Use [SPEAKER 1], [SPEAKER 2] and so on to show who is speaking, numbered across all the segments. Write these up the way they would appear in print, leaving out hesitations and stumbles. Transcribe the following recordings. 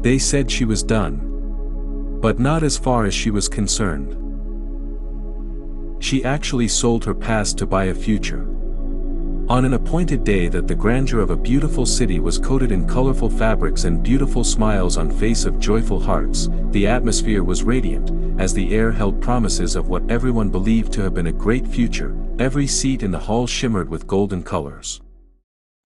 [SPEAKER 1] They said she was done. But not as far as she was concerned. She actually sold her past to buy a future. On an appointed day that the grandeur of a beautiful city was coated in colorful fabrics and beautiful smiles on face of joyful hearts, the atmosphere was radiant, as the air held promises of what everyone believed to have been a great future. Every seat in the hall shimmered with golden colors.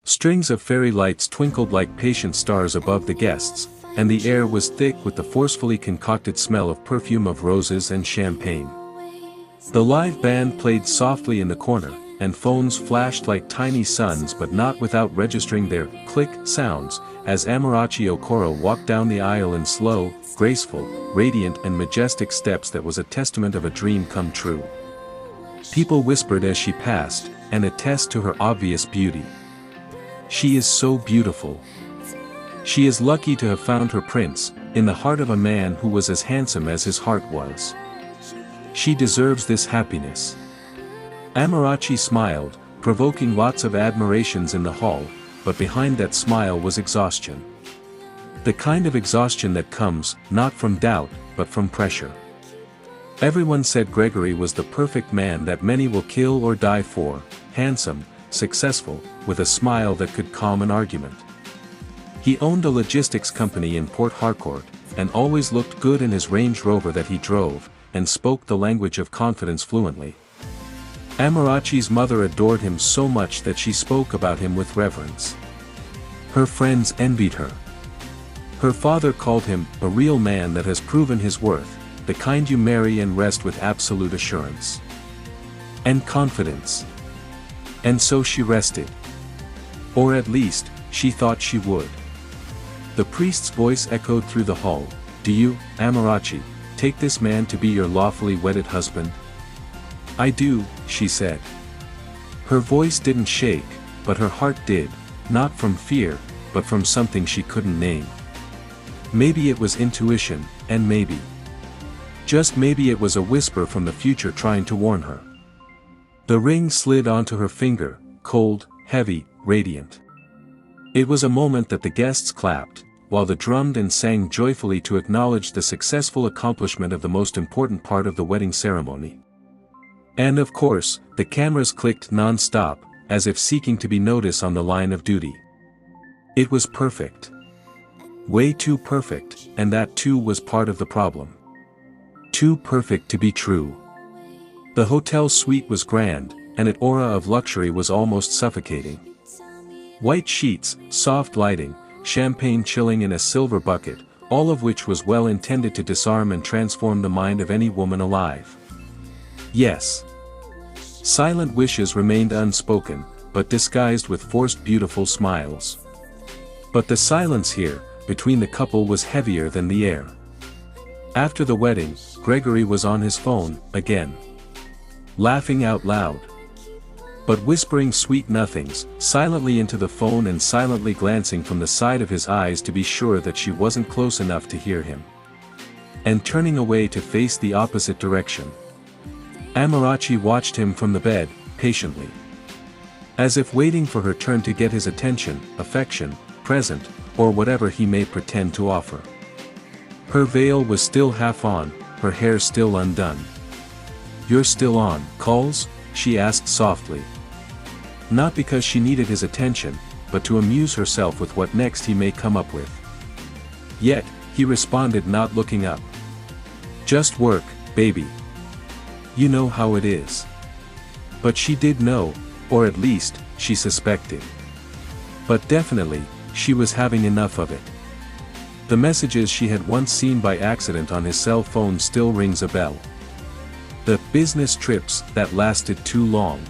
[SPEAKER 1] Strings of fairy lights twinkled like patient stars above the guests, and the air was thick with the forcefully concocted smell of perfume of roses and champagne. The live band played softly in the corner, and phones flashed like tiny suns, but not without registering their click sounds, as Amarachi Okoro walked down the aisle in slow, graceful, radiant and majestic steps that was a testament of a dream come true. People whispered as she passed, an attest to her obvious beauty. She is so beautiful. She is lucky to have found her prince, in the heart of a man who was as handsome as his heart was. She deserves this happiness. Amarachi smiled, provoking lots of admirations in the hall, but behind that smile was exhaustion. The kind of exhaustion that comes, not from doubt, but from pressure. Everyone said Gregory was the perfect man that many will kill or die for, handsome, successful, with a smile that could calm an argument. He owned a logistics company in Port Harcourt, and always looked good in his Range Rover that he drove, and spoke the language of confidence fluently. Amarachi's mother adored him so much that she spoke about him with reverence. Her friends envied her. Her father called him a real man that has proven his worth, the kind you marry and rest with absolute assurance and confidence. And so she rested. Or at least, she thought she would. The priest's voice echoed through the hall. Do you, Amarachi, take this man to be your lawfully wedded husband? I do, she said. Her voice didn't shake, but her heart did, not from fear, but from something she couldn't name. Maybe it was intuition, and maybe, just maybe, it was a whisper from the future trying to warn her. The ring slid onto her finger, cold, heavy, radiant. It was a moment that the guests clapped, while they drummed and sang joyfully to acknowledge the successful accomplishment of the most important part of the wedding ceremony. And of course, the cameras clicked non-stop, as if seeking to be noticed on the line of duty. It was perfect. Way too perfect, and that too was part of the problem. Too perfect to be true. The hotel suite was grand, and its aura of luxury was almost suffocating. White sheets, soft lighting, champagne chilling in a silver bucket, all of which was well intended to disarm and transform the mind of any woman alive. Yes. Silent wishes remained unspoken, but disguised with forced beautiful smiles. But the silence here, between the couple, was heavier than the air. After the wedding, Gregory was on his phone, again. Laughing out loud. But whispering sweet nothings, silently into the phone and silently glancing from the side of his eyes to be sure that she wasn't close enough to hear him. And turning away to face the opposite direction. Amarachi watched him from the bed, patiently. As if waiting for her turn to get his attention, affection, present, or whatever he may pretend to offer. Her veil was still half on, her hair still undone. You're still on calls? She asked softly. Not because she needed his attention, but to amuse herself with what next he may come up with. Yet, he responded, not looking up. Just work, baby. You know how it is. But she did know, or at least, she suspected. But definitely, she was having enough of it. The messages she had once seen by accident on his cell phone still rings a bell. The business trips that lasted too long.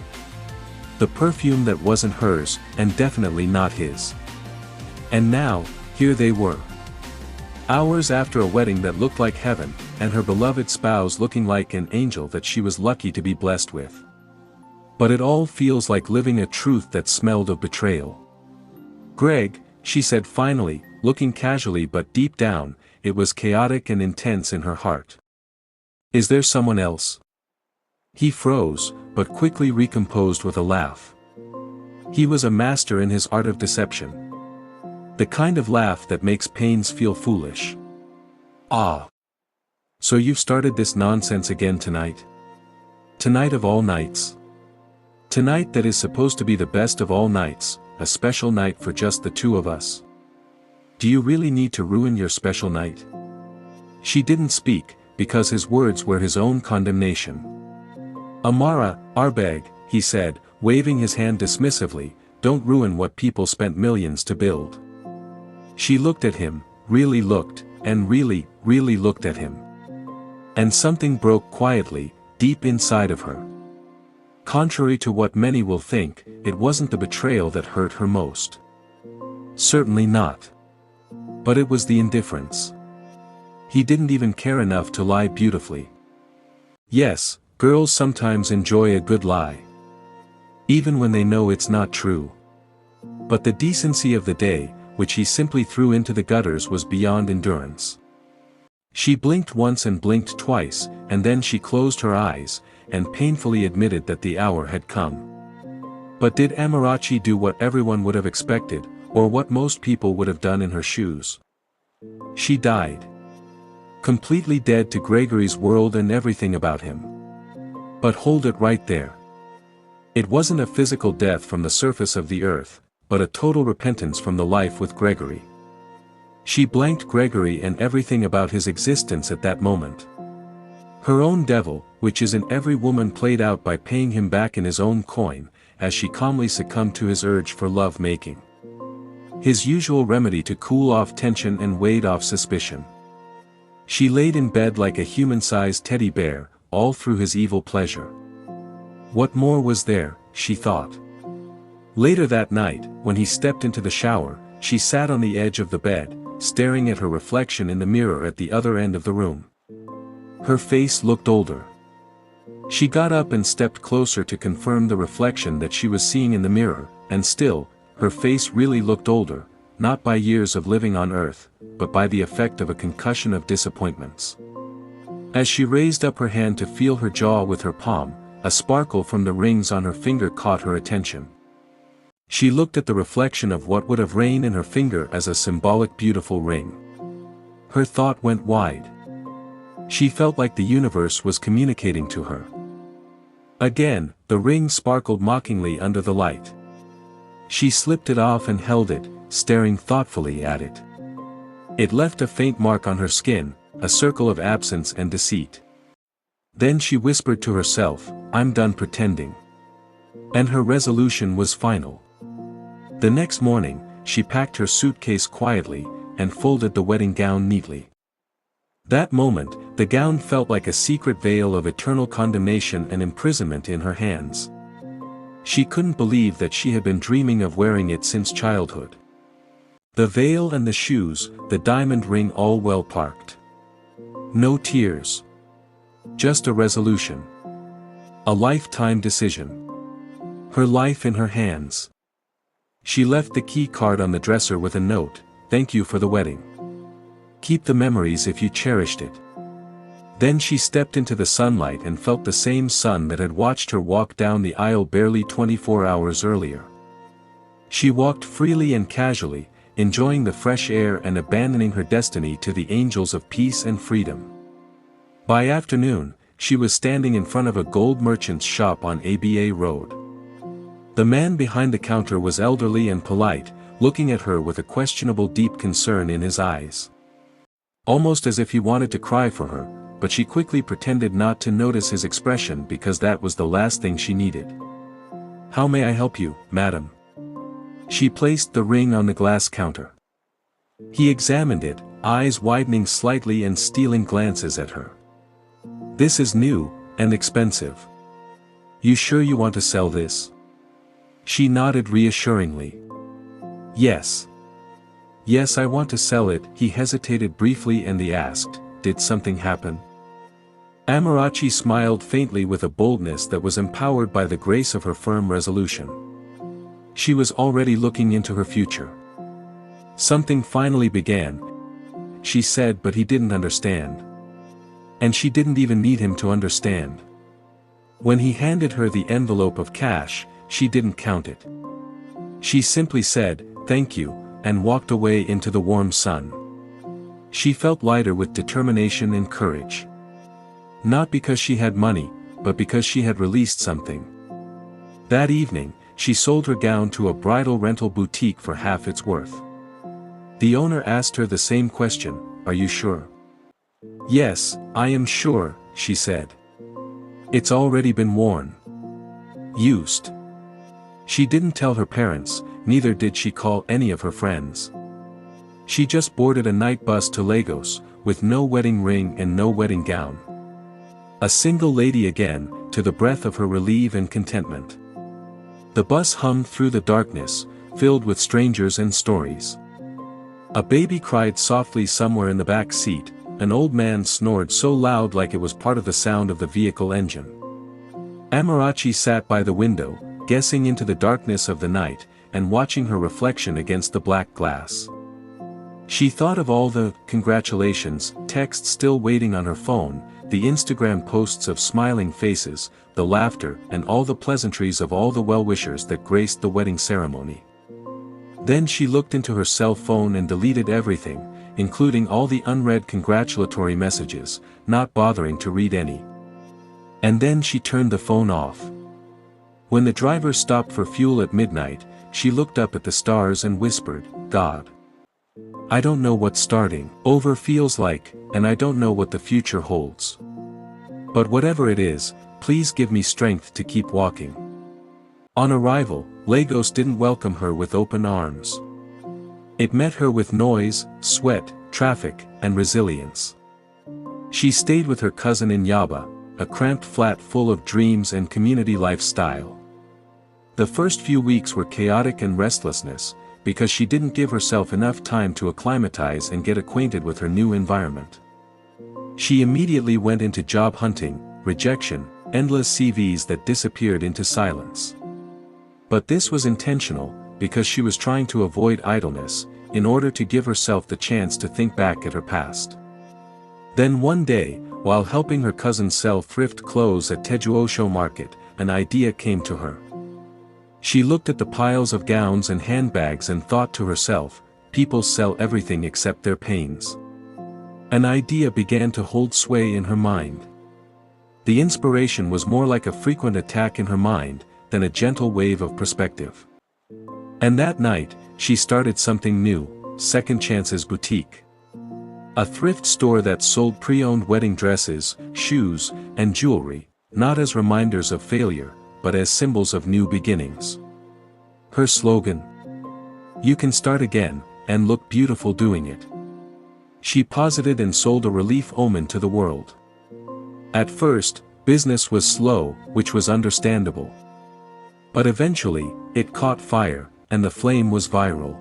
[SPEAKER 1] The perfume that wasn't hers, and definitely not his. And now, here they were. Hours after a wedding that looked like heaven, and her beloved spouse looking like an angel that she was lucky to be blessed with. But it all feels like living a truth that smelled of betrayal. Greg, she said finally, looking casually, but deep down, it was chaotic and intense in her heart. Is there someone else? He froze, but quickly recomposed with a laugh. He was a master in his art of deception. The kind of laugh that makes pains feel foolish. Ah. So you've started this nonsense again tonight? Tonight of all nights? Tonight that is supposed to be the best of all nights, a special night for just the two of us. Do you really need to ruin your special night? She didn't speak, because his words were his own condemnation. Amara, Arbeg, he said, waving his hand dismissively, don't ruin what people spent millions to build. She looked at him, really looked, and really, really looked at him. And something broke quietly, deep inside of her. Contrary to what many will think, it wasn't the betrayal that hurt her most. Certainly not. But it was the indifference. He didn't even care enough to lie beautifully. Yes, girls sometimes enjoy a good lie. Even when they know it's not true. But the decency of the day, which he simply threw into the gutters, was beyond endurance. She blinked once and blinked twice, and then she closed her eyes, and painfully admitted that the hour had come. But did Amarachi do what everyone would have expected, or what most people would have done in her shoes? She died. Completely dead to Gregory's world and everything about him. But hold it right there. It wasn't a physical death from the surface of the earth, but a total repentance from the life with Gregory. She blanked Gregory and everything about his existence at that moment. Her own devil, which is in every woman, played out by paying him back in his own coin, as she calmly succumbed to his urge for love-making. His usual remedy to cool off tension and ward off suspicion. She laid in bed like a human-sized teddy bear, all through his evil pleasure. What more was there, she thought. Later that night, when he stepped into the shower, she sat on the edge of the bed, staring at her reflection in the mirror at the other end of the room. Her face looked older. She got up and stepped closer to confirm the reflection that she was seeing in the mirror, and still, her face really looked older, not by years of living on earth, but by the effect of a concussion of disappointments. As she raised up her hand to feel her jaw with her palm, a sparkle from the rings on her finger caught her attention. She looked at the reflection of what would have rained in her finger as a symbolic beautiful ring. Her thought went wide. She felt like the universe was communicating to her. Again, the ring sparkled mockingly under the light. She slipped it off and held it, staring thoughtfully at it. It left a faint mark on her skin, a circle of absence and deceit. Then she whispered to herself, I'm done pretending. And her resolution was final. The next morning, she packed her suitcase quietly, and folded the wedding gown neatly. That moment, the gown felt like a secret veil of eternal condemnation and imprisonment in her hands. She couldn't believe that she had been dreaming of wearing it since childhood. The veil and the shoes, the diamond ring, all well parked. No tears. Just a resolution. A lifetime decision. Her life in her hands. She left the key card on the dresser with a note, thank you for the wedding. Keep the memories if you cherished it. Then she stepped into the sunlight and felt the same sun that had watched her walk down the aisle barely 24 hours earlier. She walked freely and casually, enjoying the fresh air and abandoning her destiny to the angels of peace and freedom. By afternoon, she was standing in front of a gold merchant's shop on ABA Road. The man behind the counter was elderly and polite, looking at her with a questionable deep concern in his eyes. Almost as if he wanted to cry for her, but she quickly pretended not to notice his expression because that was the last thing she needed. How may I help you, madam? She placed the ring on the glass counter. He examined it, eyes widening slightly and stealing glances at her. This is new, and expensive. You sure you want to sell this? She nodded reassuringly. Yes. Yes, I want to sell it. He hesitated briefly and he asked, did something happen? Amarachi smiled faintly with a boldness that was empowered by the grace of her firm resolution. She was already looking into her future. Something finally began, she said, but he didn't understand. And she didn't even need him to understand. When he handed her the envelope of cash, she didn't count it. She simply said, thank you, and walked away into the warm sun. She felt lighter with determination and courage. Not because she had money, but because she had released something. That evening, she sold her gown to a bridal rental boutique for half its worth. The owner asked her the same question, "Are you sure?" "Yes, I am sure," she said. "It's already been worn. Used." She didn't tell her parents, neither did she call any of her friends. She just boarded a night bus to Lagos, with no wedding ring and no wedding gown. A single lady again, to the breath of her relief and contentment. The bus hummed through the darkness, filled with strangers and stories. A baby cried softly somewhere in the back seat, an old man snored so loud like it was part of the sound of the vehicle engine. Amarachi sat by the window, guessing into the darkness of the night, and watching her reflection against the black glass. She thought of all the congratulations texts still waiting on her phone, the Instagram posts of smiling faces, the laughter and all the pleasantries of all the well-wishers that graced the wedding ceremony. Then she looked into her cell phone and deleted everything, including all the unread congratulatory messages, not bothering to read any. And then she turned the phone off. When the driver stopped for fuel at midnight, she looked up at the stars and whispered, "God, I don't know what starting over feels like, and I don't know what the future holds. But whatever it is, please give me strength to keep walking." On arrival, Lagos didn't welcome her with open arms. It met her with noise, sweat, traffic, and resilience. She stayed with her cousin in Yaba, a cramped flat full of dreams and community lifestyle. The first few weeks were chaotic and restlessness, because she didn't give herself enough time to acclimatize and get acquainted with her new environment. She immediately went into job hunting, rejection, endless CVs that disappeared into silence. But this was intentional, because she was trying to avoid idleness, in order to give herself the chance to think back at her past. Then one day, while helping her cousin sell thrift clothes at Tejuosho Market, an idea came to her. She looked at the piles of gowns and handbags and thought to herself, people sell everything except their pains. An idea began to hold sway in her mind. The inspiration was more like a frequent attack in her mind, than a gentle wave of perspective. And that night, she started something new, Second Chance's Boutique. A thrift store that sold pre-owned wedding dresses, shoes, and jewelry, not as reminders of failure, but as symbols of new beginnings. Her slogan? "You can start again, and look beautiful doing it." She posited and sold a relief omen to the world. At first, business was slow, which was understandable. But eventually, it caught fire, and the flame was viral.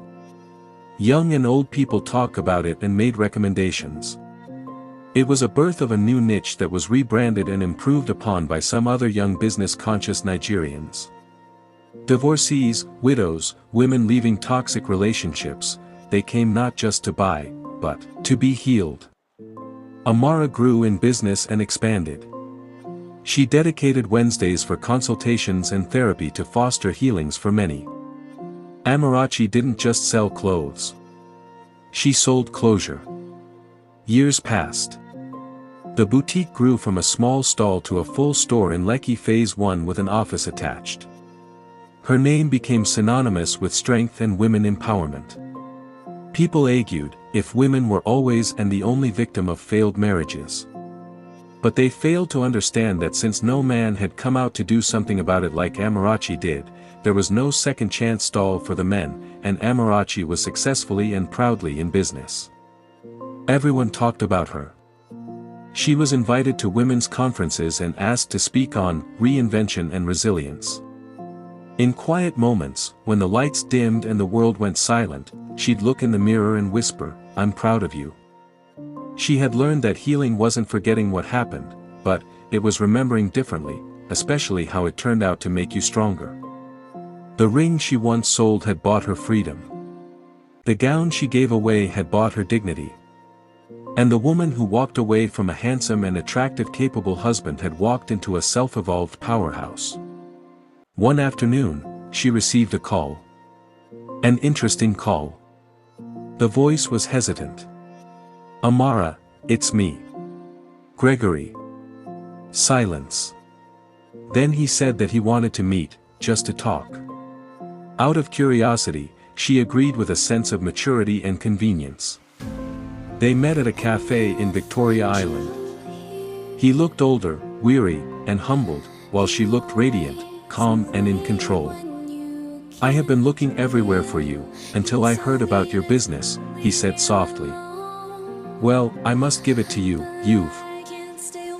[SPEAKER 1] Young and old people talk about it and made recommendations. It was a birth of a new niche that was rebranded and improved upon by some other young business-conscious Nigerians. Divorcees, widows, women leaving toxic relationships, they came not just to buy, but to be healed. Amara grew in business and expanded. She dedicated Wednesdays for consultations and therapy to foster healings for many. Amarachi didn't just sell clothes. She sold closure. Years passed. The boutique grew from a small stall to a full store in Lekki Phase 1 with an office attached. Her name became synonymous with strength and women empowerment. People argued, if women were always and the only victim of failed marriages. But they failed to understand that since no man had come out to do something about it like Amarachi did, there was no second chance stall for the men, and Amarachi was successfully and proudly in business. Everyone talked about her. She was invited to women's conferences and asked to speak on reinvention and resilience. In quiet moments, when the lights dimmed and the world went silent, she'd look in the mirror and whisper, "I'm proud of you." She had learned that healing wasn't forgetting what happened, but it was remembering differently, especially how it turned out to make you stronger. The ring she once sold had bought her freedom. The gown she gave away had bought her dignity. And the woman who walked away from a handsome and attractive capable husband had walked into a self-evolved powerhouse. One afternoon, she received a call. An interesting call. The voice was hesitant. Amara, it's me. Gregory. Silence. Then he said that he wanted to meet, just to talk. Out of curiosity, she agreed with a sense of maturity and convenience. They met at a cafe in Victoria Island. He looked older, weary, and humbled, while she looked radiant, calm and in control. I have been looking everywhere for you, until I heard about your business, he said softly. Well, I must give it to you, you've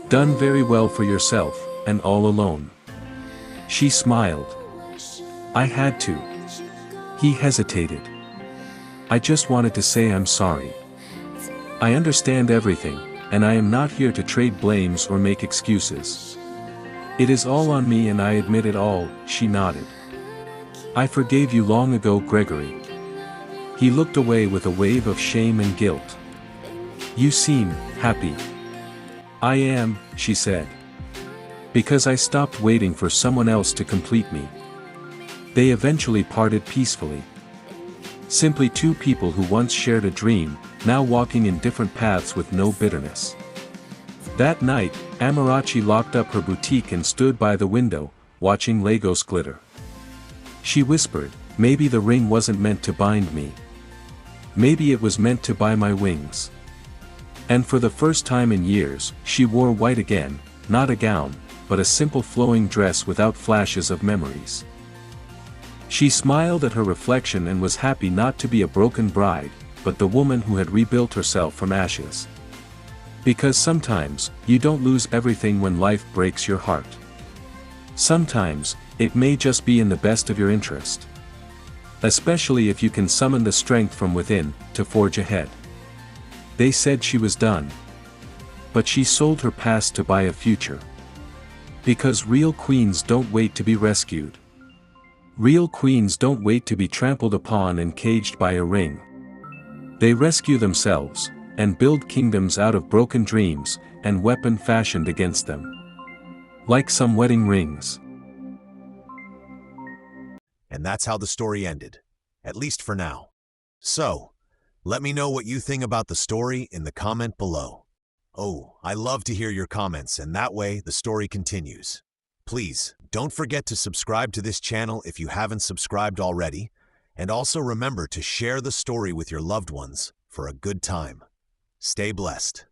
[SPEAKER 1] done very well for yourself, and all alone. She smiled. I had to. He hesitated. I just wanted to say I'm sorry. I understand everything, and I am not here to trade blames or make excuses. It is all on me and I admit it all, she nodded. I forgave you long ago, Gregory. He looked away with a wave of shame and guilt. You seem happy. I am, she said. Because I stopped waiting for someone else to complete me. They eventually parted peacefully. Simply two people who once shared a dream, now walking in different paths with no bitterness. That night, Amarachi locked up her boutique and stood by the window, watching Legos glitter. She whispered, maybe the ring wasn't meant to bind me. Maybe it was meant to buy my wings. And for the first time in years, she wore white again, not a gown, but a simple flowing dress without flashes of memories. She smiled at her reflection and was happy not to be a broken bride, but the woman who had rebuilt herself from ashes. Because sometimes, you don't lose everything when life breaks your heart. Sometimes, it may just be in the best of your interest. Especially if you can summon the strength from within, to forge ahead. They said she was done. But she sold her past to buy a future. Because real queens don't wait to be rescued. Real queens don't wait to be trampled upon and caged by a ring. They rescue themselves, and build kingdoms out of broken dreams, and weapon fashioned against them. Like some wedding rings.
[SPEAKER 2] And that's how the story ended. At least for now. So, let me know what you think about the story in the comment below. Oh, I love to hear your comments, and that way the story continues. Please, don't forget to subscribe to this channel if you haven't subscribed already, and also remember to share the story with your loved ones for a good time. Stay blessed.